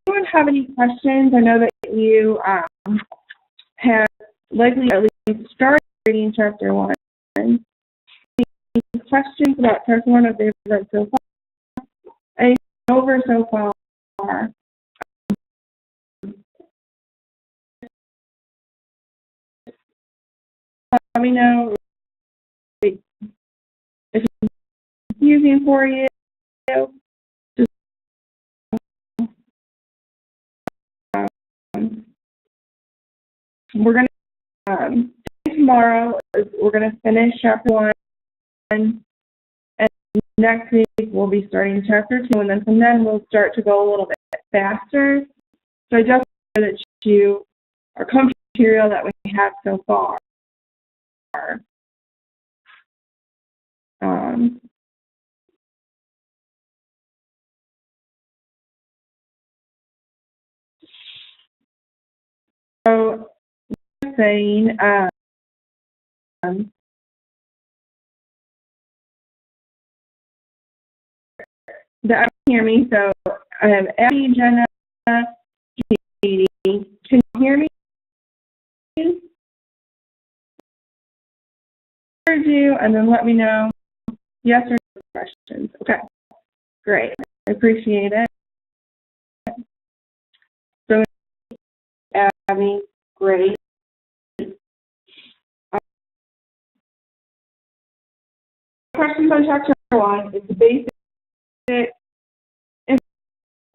anyone have any questions? I know that you have likely at least started reading chapter 1. Any questions about chapter 1 of the event so far? Anything over so far? Let me know if it's confusing for you. We're going to tomorrow we're going to finish chapter 1, and next week we'll be starting chapter 2, and then from then we'll start to go a little bit faster. So I just wanted that you are comfortable with the material that we have so far. So saying that hear me. So I have Abby, Jenna, Katie. Can you hear me? Heard you, and then let me know yes or no questions. Okay, great. I appreciate it. So Abby, great. Questions on chapter 1 is the basic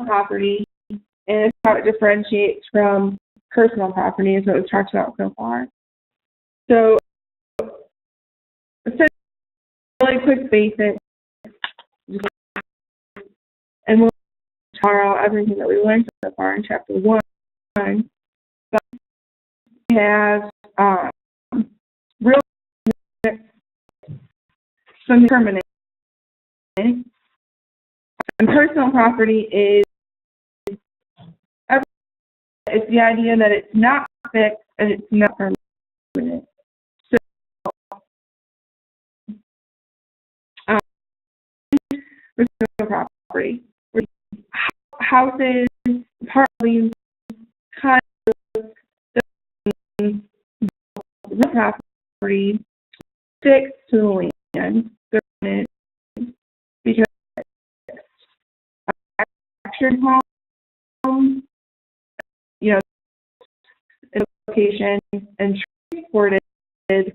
property, and it's how it differentiates from personal property, is what we've talked about so far. So, really quick basics, and we'll tomorrow everything that we learned so far in chapter 1. But we have real some permanent, and personal property is it's the idea that it's not fixed and it's not permanent. So, personal property, houses, apartments, condos, real property fixed to the land, because manufactured home, you know, location and transported, and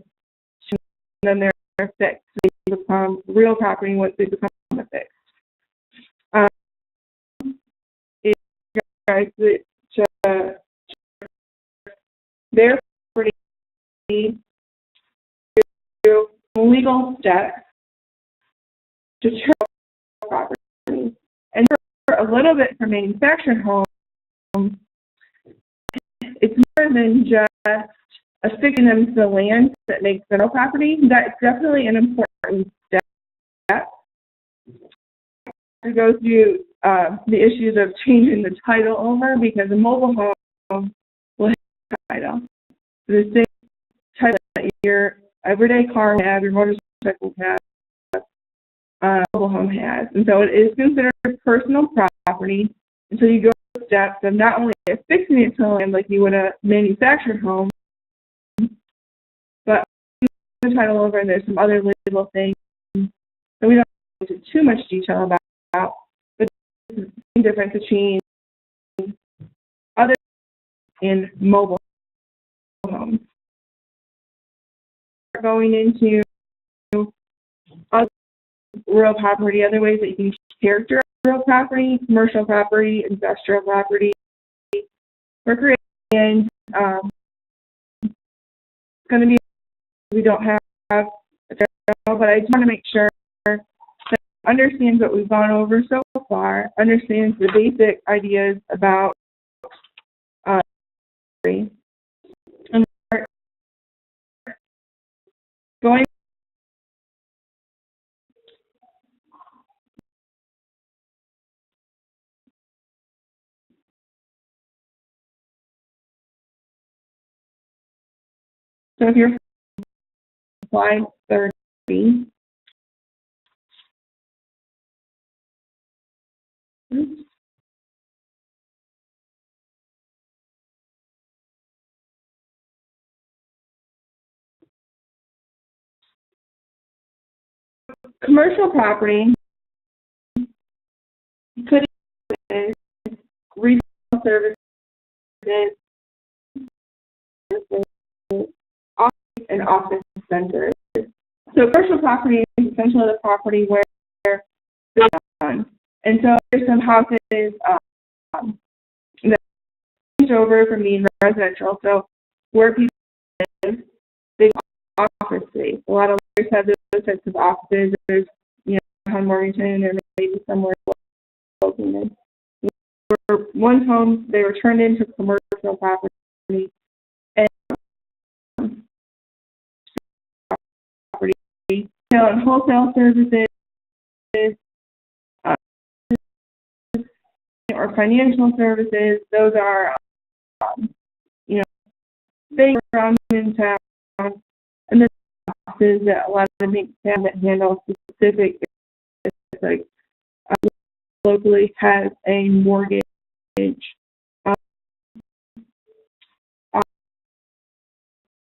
then they're fixed. They become real property once they become fixed. Their property through legal steps to turn property, and for a little bit for manufactured home, it's more than just affixing them to the land that makes them real property. That's definitely an important step. To go through the issues of changing the title over, because a mobile home will have a title. The same title that your everyday car will have, your motorcycle has, mobile home has. And so it is considered personal property. And so you go through the steps of not only affixing it to the land like you would a manufactured home, but the title over, and there's some other legal things that we don't go into too much detail about, but there's a difference between other and mobile homes. Going into other real property, other ways that you can characterize real property, commercial property, industrial property, recreation. It's going to be, we don't have a title, but I just want to make sure that understands what we've gone over so far, understands the basic ideas about and going so if you're slide 30, Commercial property could include retail services, office and office centers. So commercial property is essentially the property where they're on. And so there's some houses that change over from being residential. So where people live, they have office space. A lot of lawyers have those types of offices. There's, on Morganton or maybe somewhere located. For one home, they were turned into commercial property. And property, retail and wholesale services, or financial services, those are, things around in town, and then offices that a lot of them have that handle specific, like locally has a mortgage.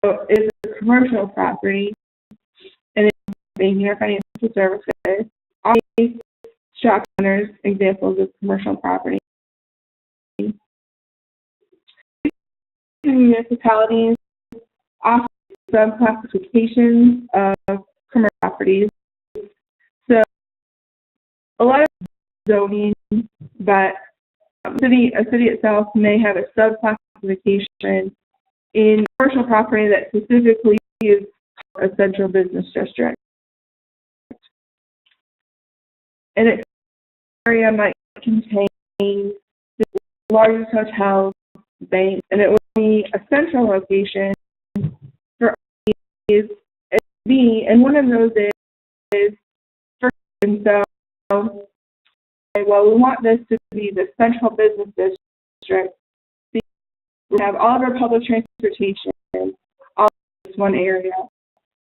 So it's a commercial property, and it's banking or financial services. All these shop centers, examples of commercial property. Municipalities offer sub-classifications of commercial properties. So a lot of zoning, but a city itself may have a sub-classification in commercial property that specifically is a central business district. And its area might contain the largest hotels, banks, and it would be a central location for A's and B, and one of those is first. And so, well, we want this to be the central business district. We have all of our public transportation all in this one area.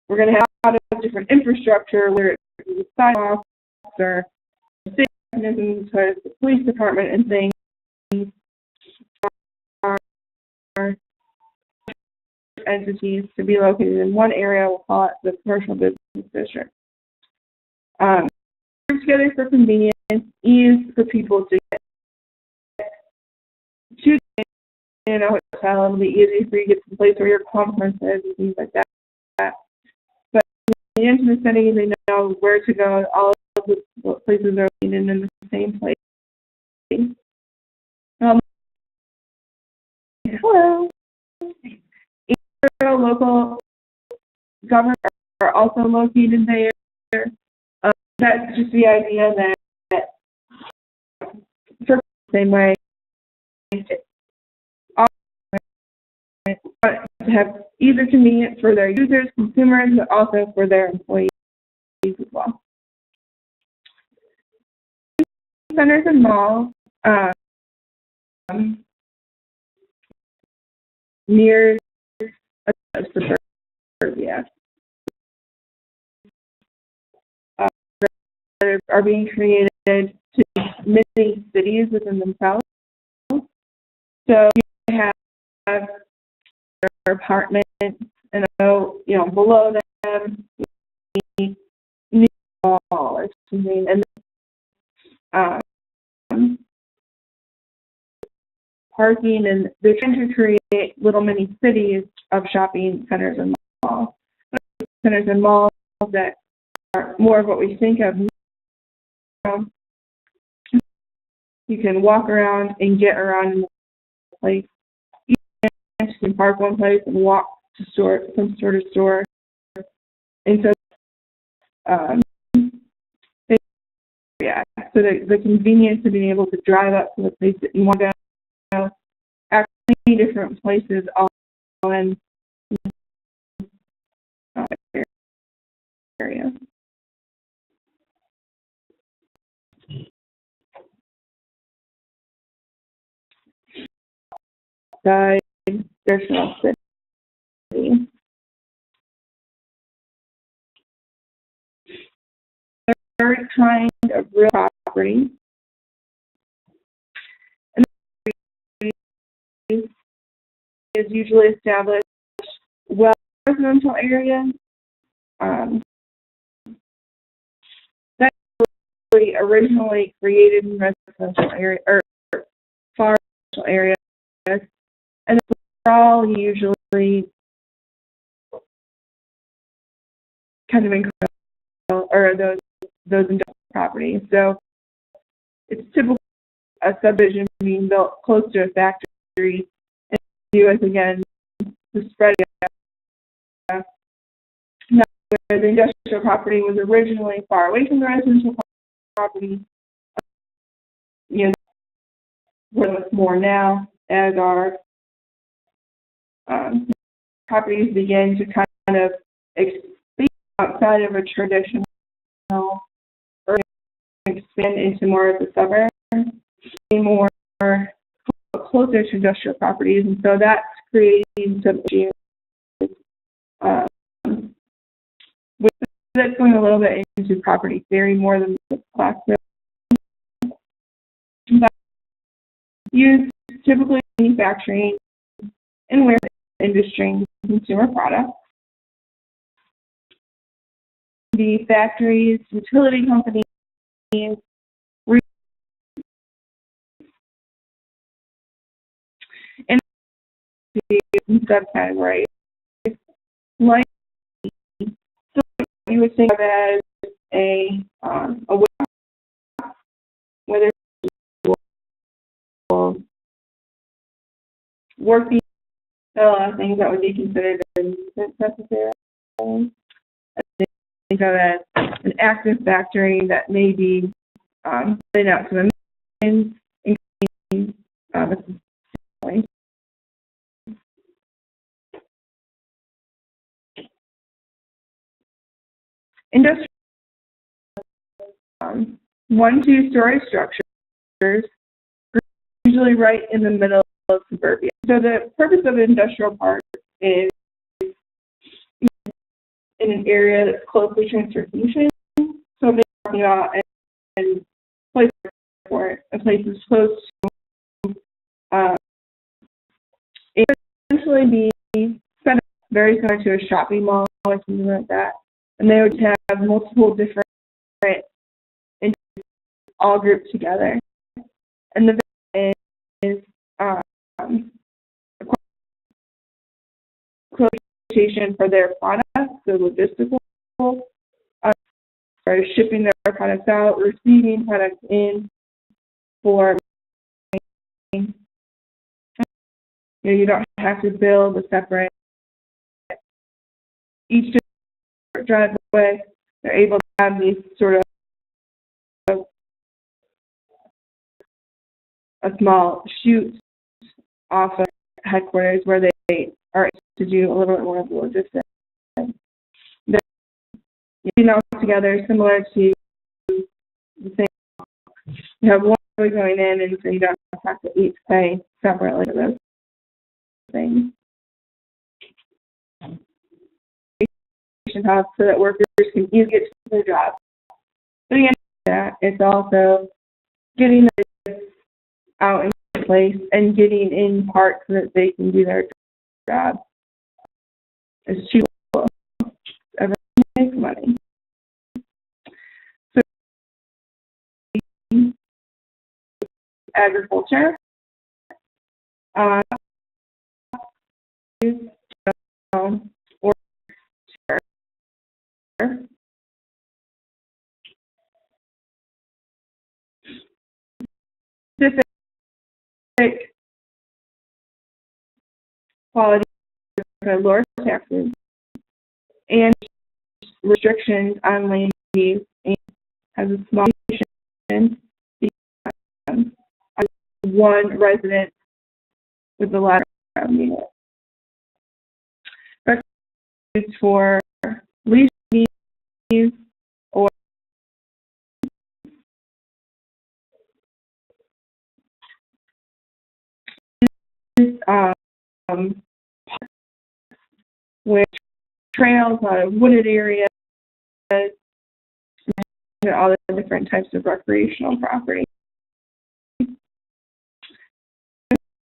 We're going to have a lot of different infrastructure, whether it's sidewalks or safety mechanisms, because the police department and things are entities to be located in one area. We'll call it the commercial business district. Together for convenience, ease for people to get to in a hotel. It'll be easy for you to get to the place where your conference is and things like that. But in the intimate setting, they know where to go. All of the places are located in the same place. Hello. Local governments are also located there. That's just the idea that for the same way, to have either convenience for their users, consumers, but also for their employees as well. Centers and malls near suburbia are being created to many cities within themselves. So you have their apartments, and below them, new mall or something, and parking, and they're trying to create little mini cities of shopping centers and malls. Centers and malls that are more of what we think of. You can walk around and get around in the place. You can park one place and walk to some sort of store. And so, so the convenience of being able to drive up to the place that you want to go, actually different places all in area. Side, traditional city. The third kind of real property, and is usually established well residential area. typically originally created in residential area or far residential areas, and they're all usually kind of incredible, or those industrial properties. So it's typically a subdivision being built close to a factory, and the U.S. again the spread area. Now, where the industrial property was originally far away from the residential property, where it's more now as our properties begin to kind of expand outside of a traditional urban, expand into more of the suburbs, more closer to industrial properties, and so that's creating some issues. That's going a little bit into property theory more than the classroom. Used typically manufacturing and warehouse industry consumer products. The factories, utility companies, and subcategories. Like, so you would think of it as a warehouse, whether it's working, a lot of things that would be considered necessary. Think of it as an active factory that may be putting out some emissions, including industrial 1-2 story structures, usually right in the middle of suburbia. So the purpose of an industrial park is in an area that's close to transportation. So they're talking about and places for it, and places close to it would essentially be set up very similar to a shopping mall or something like that. And they would have multiple different all grouped together. And the vision is quotation for their products, so logistical, or shipping their products out, receiving products in for, you don't have to build a separate, each driveway, they're able to have these sort of a small chute off of headquarters where they are able to do a little bit more of the logistics. They're together similar to the same. You have one going in, and so you don't have to each pay separately for those things. Hubs so that workers can easily get to their jobs. But again, that it's also getting this out in place and getting in parts so that they can do their job. It's cheap. Everyone makes money. So agriculture. Or specific quality of lower taxes and restrictions on land use, and has a small one resident with the latter unit. Recommended for lease or with trails, a lot of wooded areas, and all the different types of recreational property.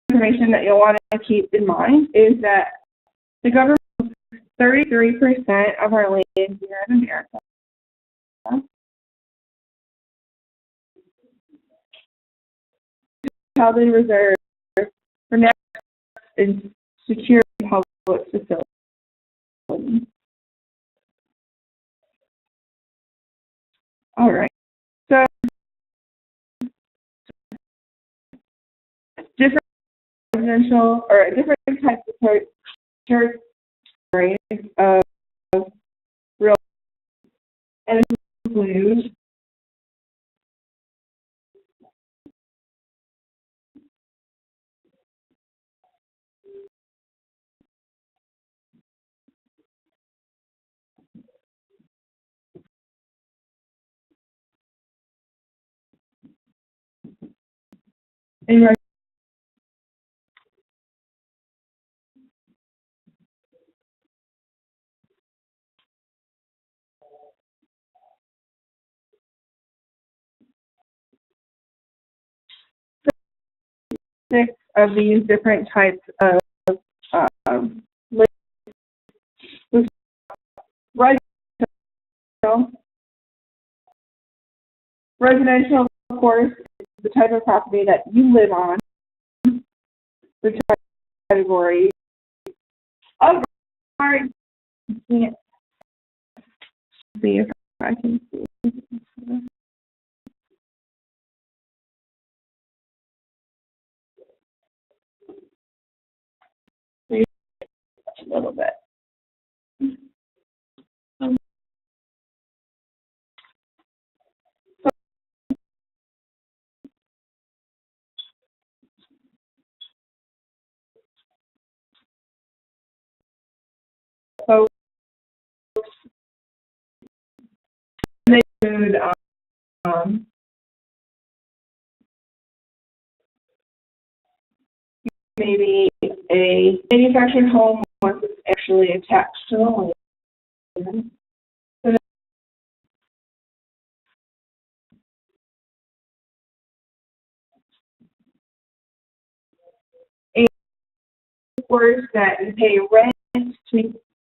Information that you'll want to keep in mind is that the government owns 33% of our land here in America. shall be reserved for next in secure public facilities. All right. So different residential or different types of territories of real and include in six of these different types of residential, of course, is the type of property that you live on. The category of can't see if I can see. A little bit. So they include maybe a manufactured home once it's actually attached to the land. So a words that you pay rent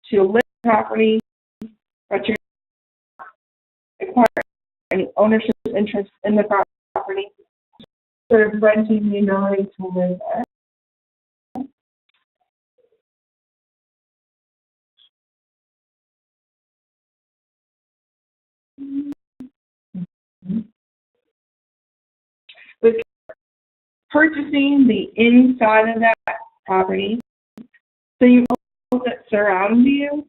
to live property, but you're acquire any ownership interest in the property, sort of renting the ability to live there. With purchasing the inside of that property, so you own that surrounds you,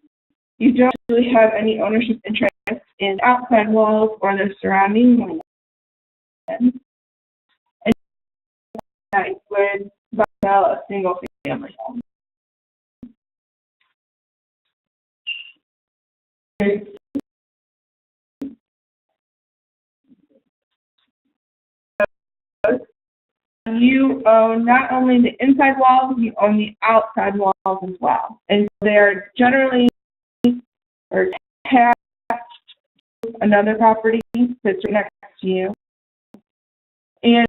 you don't really have any ownership interest in outside walls or the surrounding land. And that would sell a single family home. You own not only the inside walls, you own the outside walls as well. And they're generally or attached to another property that's right next to you. And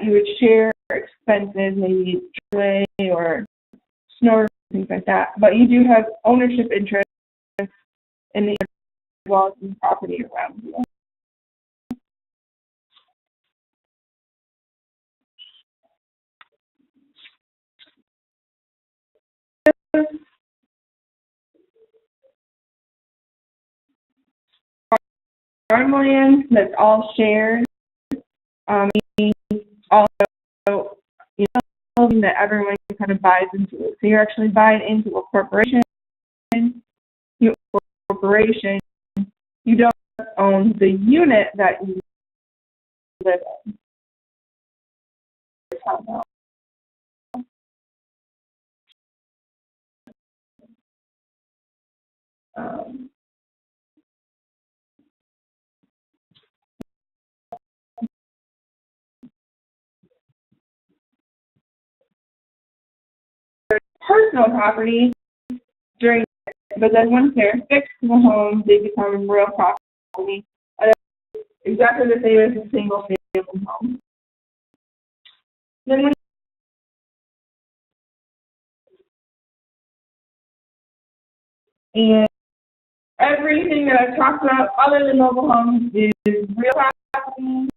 you would share expenses, maybe driveway or snow, things like that. But you do have ownership interest in the walls and property around you. Farmland that's all shared, also, something that everyone kind of buys into it. So you're actually buying into a corporation. You don't own the unit that you live in. Personal property but then once they're fixed in the home, they become real property. Exactly the same as a single family home. Then and everything that I've talked about other than mobile homes is real property.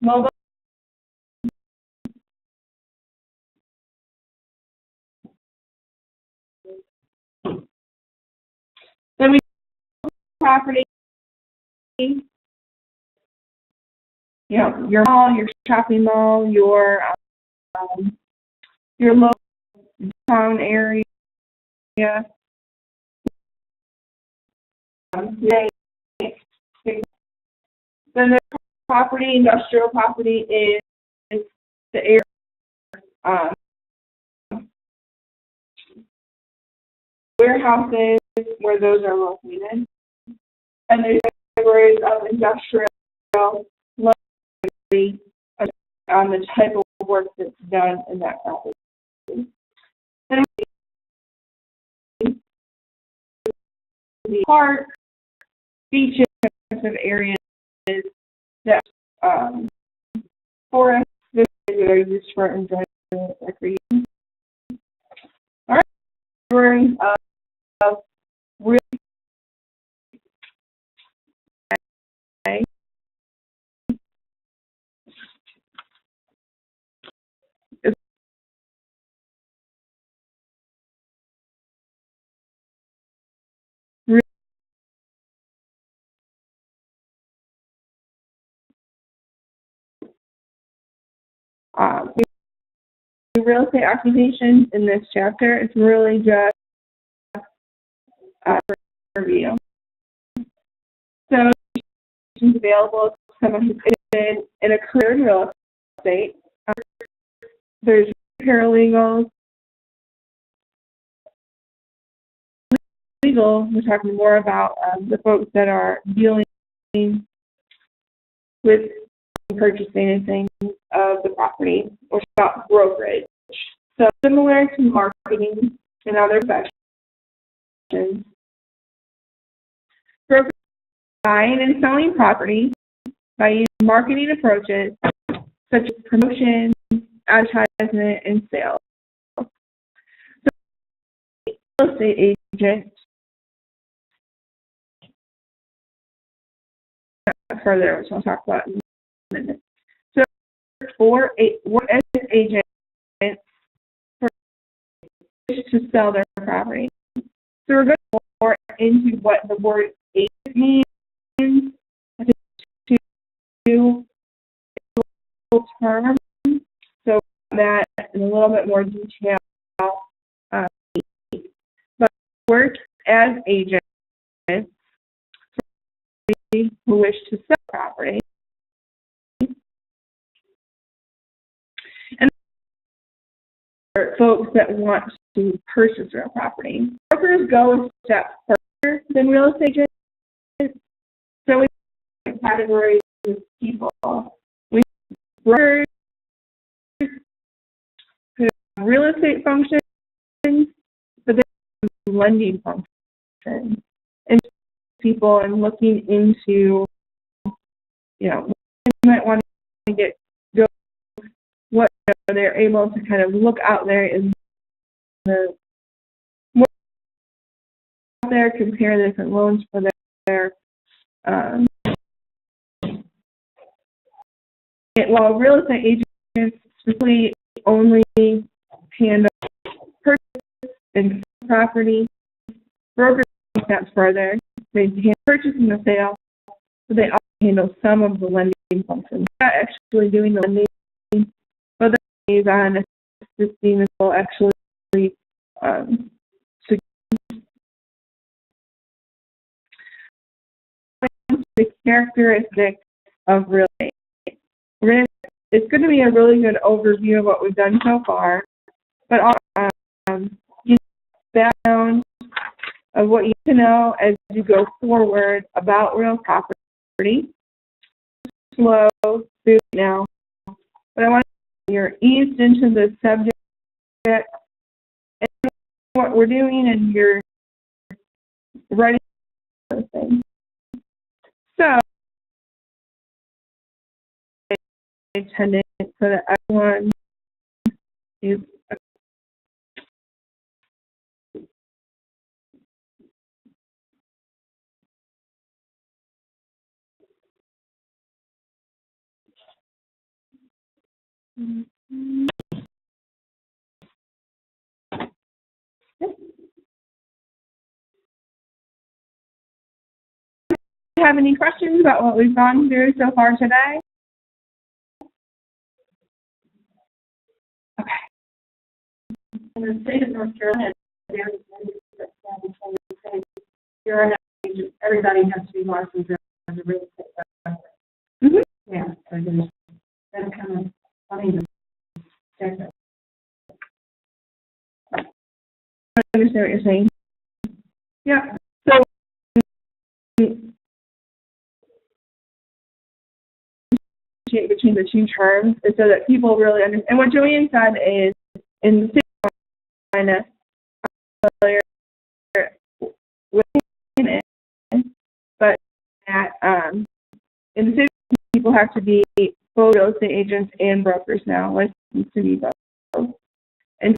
Mobile property, you know, your mall, your shopping mall, your local town area. Then the property, industrial property is the area, warehouses where those are located. And there's categories of industrial luxury on the type of work that's done in that property. Then the park, beaches, of areas that forests that are used for enjoyment and recreation. All right, categories of real estate. The real estate occupation in this chapter is really just review. So, available to someone who's interested in a career in real estate. There's paralegals. Legal, we're talking more about the folks that are dealing with purchasing and things of the property or stock brokerage. So similar to marketing and other professions, brokers buying and selling property by using marketing approaches such as promotion, advertisement, and sales. So real estate agent further, which I'll talk about in a minute. So work as an agent to sell their property. So we're going more into what the word agent means. I think two terms. So that in a little bit more detail. But work as agents who wish to sell property. And folks that want to purchase real property. Brokers go a step further than real estate agents. So we have categories of people. We have brokers who have real estate functions, but they have lending functions. And people and looking into, you know, you might want to go what they're able to kind of look out there in the more out there, compare the different loans for their while real estate agents specifically only handle purchase and property, brokers go steps further. They handle purchase and the sale, but they also handle some of the lending functions. They're not actually doing the lending, but they're on assisting the people actually the characteristics of real estate. It's going to be a really good overview of what we've done so far, but also background of what you need to know as you go forward about real property. Slow through now, but I want you're eased into the subject and what we're doing, and you're ready for things. So, attendance so that everyone is have any questions about what we've gone through so far today? Okay. In the state of North Carolina, everybody has to be licensed as a real estate broker. Mm-hmm. Yeah, so there's that kind of funny to check that. I understand what you're saying. Yeah. So between the two terms is so that people really understand. And what Joanne said is, in the state of Carolina, but that in the state, people have to be both real estate agents and brokers now, licensed to be both. And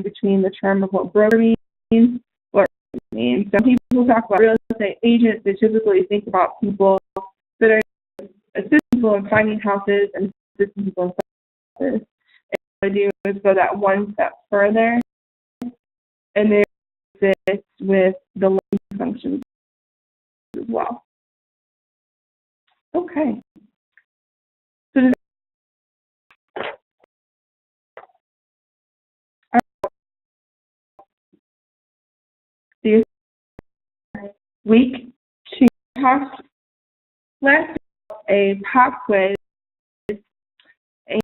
between the term of what broker means, what it means. So people talk about real estate agents, they typically think about people that are assisting people in finding houses and assisting people in houses. And what I do is go that one step further, and they assist with the loan functions as well. Okay. So this week to talk last a pop quiz, and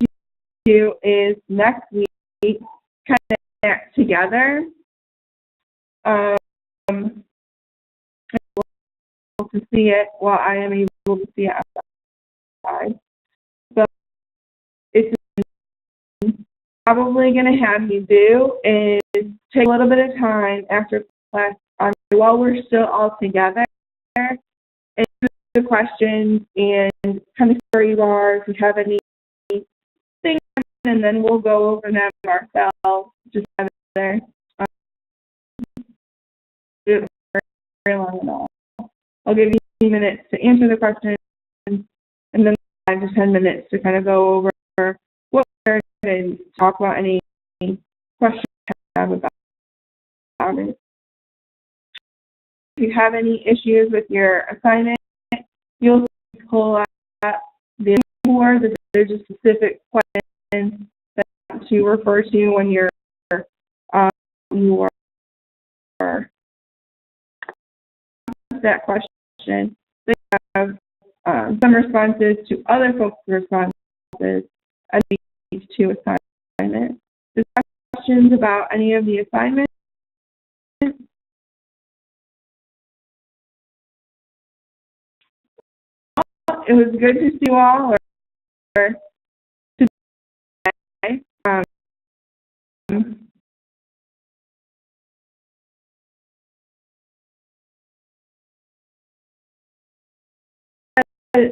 do is next week kind of get together. To see it while I am able to see it outside. So it's probably going to have you do is take a little bit of time after class while we're still all together and answer the questions and kind of where you are, if you have any things, and then we'll go over them ourselves just together. Do it very long at all. I'll give you 2 minutes to answer the questions, and then 5 to 10 minutes to kind of go over what we're going to talk about, any questions you have about it. If you have any issues with your assignment, you'll pull out the board. There's a specific question to refer to when you are that question. They have some responses to other folks' responses at these 2 assignments. There's questions about any of the assignments? It was good to see you all, or today.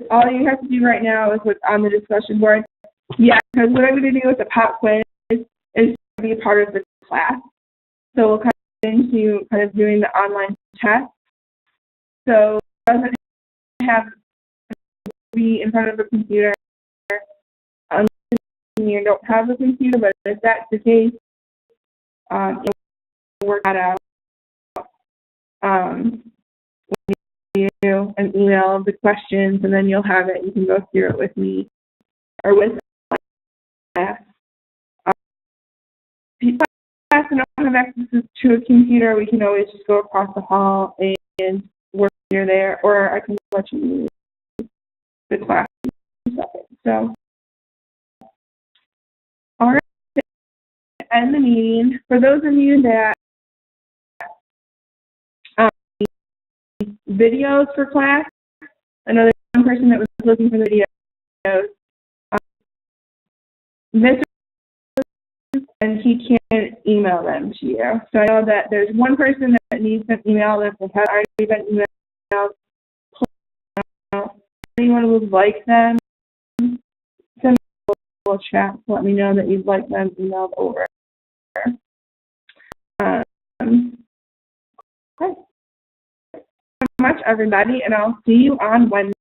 All you have to do right now is what's on the discussion board. Yeah, because what I'm going to do with the pop quiz is to be a part of the class. So we'll come into kind of doing the online test. So it doesn't have to be in front of a computer unless you don't have a computer, but if that's the case, you'll work that out. You an email of the questions, and then you'll have it. You can go through it with me or with class. If class and don't have access to a computer, we can always just go across the hall and work near there, or I can let you use the class in a second. So, all right, to end the meeting, for those of you that videos for class, another one person that was looking for the videos, Mr. and he can't email them to you. So I know that there's one person that needs them emailed if they have already been emailed. If anyone would like them, send me a little chat to let me know that you'd like them emailed over. Okay. Thank you so much, everybody, and I'll see you on Wednesday.